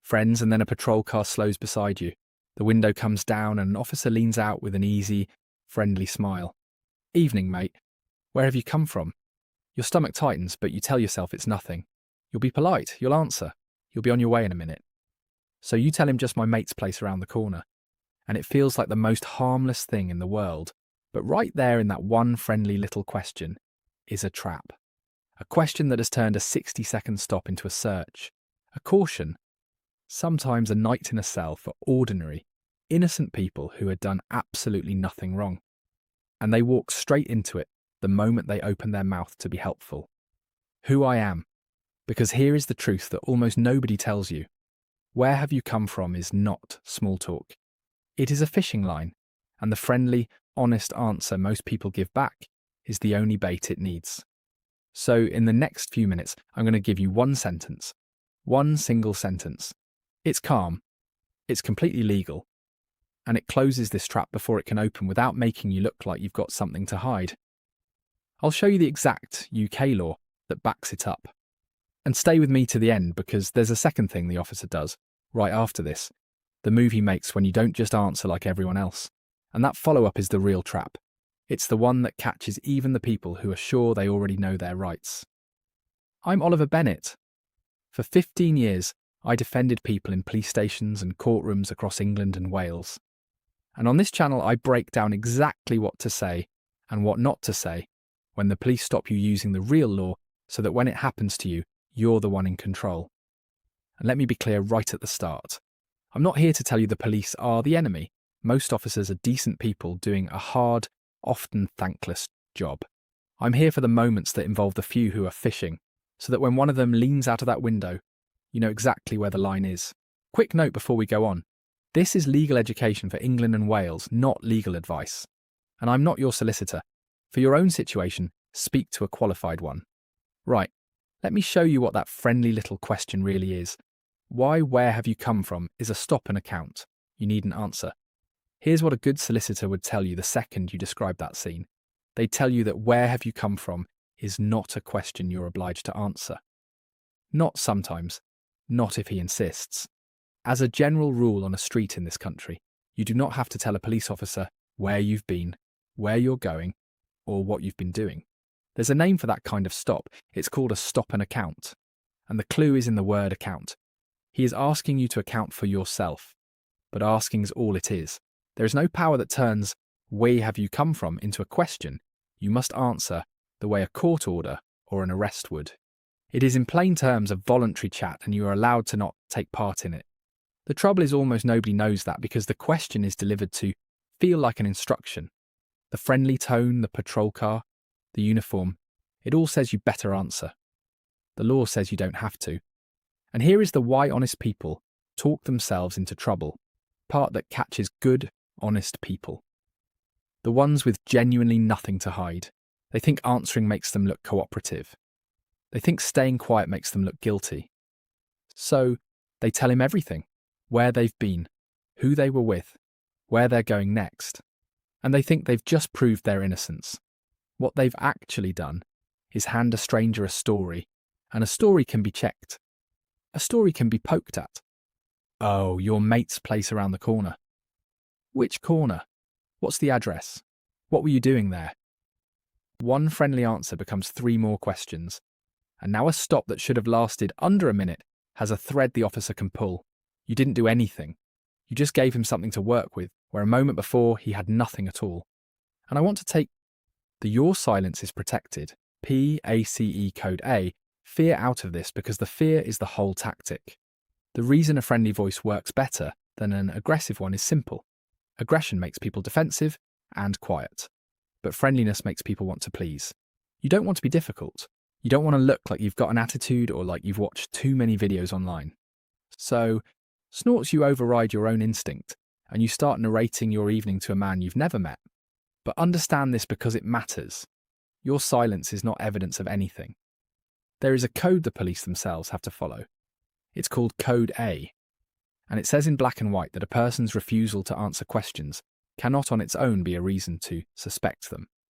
Friends, and then a patrol car slows beside you. The window comes down and an officer leans out with an easy, friendly smile. Evening, mate. Where have you come from? Your stomach tightens, but you tell yourself it's nothing. You'll be polite, you'll answer. You'll be on your way in a minute. So you tell him just my mate's place around the corner. And it feels like the most harmless thing in the world. But right there in that one friendly little question is a trap. A question that has turned a 60-second stop into a search. A caution. Sometimes a night in a cell for ordinary, innocent people who had done absolutely nothing wrong. And they walk straight into it the moment they open their mouth to be helpful. Who I am. Because here is the truth that almost nobody tells you. Where have you come from is not small talk. It is a fishing line, and the friendly, honest answer most people give back is the only bait it needs. So in the next few minutes, I'm going to give you one sentence. One single sentence. It's calm. It's completely legal. And it closes this trap before it can open without making you look like you've got something to hide. I'll show you the exact UK law that backs it up. And stay with me to the end because there's a second thing the officer does right after this. The move he makes when you don't just answer like everyone else. And that follow-up is the real trap. It's the one that catches even the people who are sure they already know their rights. I'm Oliver Bennett. For 15 years, I defended people in police stations and courtrooms across England and Wales. And on this channel, I break down exactly what to say and what not to say when the police stop you using the real law so that when it happens to you, you're the one in control. And let me be clear right at the start. I'm not here to tell you the police are the enemy. Most officers are decent people doing a hard, often thankless job. I'm here for the moments that involve the few who are fishing, so that when one of them leans out of that window, you know exactly where the line is. Quick note before we go on. This is legal education for England and Wales, not legal advice. And I'm not your solicitor. For your own situation, speak to a qualified one. Right, let me show you what that friendly little question really is. Why, where have you come from is a stop and account. You need an answer. Here's what a good solicitor would tell you the second you describe that scene. They'd tell you that where have you come from is not a question you're obliged to answer. Not sometimes. Not if he insists. As a general rule on a street in this country, you do not have to tell a police officer where you've been, where you're going, or what you've been doing. There's a name for that kind of stop. It's called a stop and account. And the clue is in the word account. He is asking you to account for yourself. But asking is all it is. There is no power that turns, where have you come from, into a question. You must answer the way a court order or an arrest would. It is in plain terms a voluntary chat and you are allowed to not take part in it. The trouble is almost nobody knows that because the question is delivered to feel like an instruction. The friendly tone, the patrol car, the uniform, it all says you better answer. The law says you don't have to. And here is the why honest people talk themselves into trouble, part that catches good, honest people. The ones with genuinely nothing to hide. They think answering makes them look cooperative. They think staying quiet makes them look guilty. So they tell him everything, where they've been, who they were with, where they're going next. And they think they've just proved their innocence. What they've actually done is hand a stranger a story, and a story can be checked. A story can be poked at. Oh, your mate's place around the corner. Which corner? What's the address? What were you doing there? One friendly answer becomes 3 more questions. And now a stop that should have lasted under a minute has a thread the officer can pull. You didn't do anything. You just gave him something to work with, where a moment before he had nothing at all. And I want to take the your silence is protected, PACE code A, fear out of this because the fear is the whole tactic. The reason a friendly voice works better than an aggressive one is simple. Aggression makes people defensive and quiet. But friendliness makes people want to please. You don't want to be difficult. You don't want to look like you've got an attitude or like you've watched too many videos online. So, snorts you override your own instinct and you start narrating your evening to a man you've never met. But understand this because it matters. Your silence is not evidence of anything. There is a code the police themselves have to follow. It's called Code A. And it says in black and white that a person's refusal to answer questions cannot on its own be a reason to suspect them.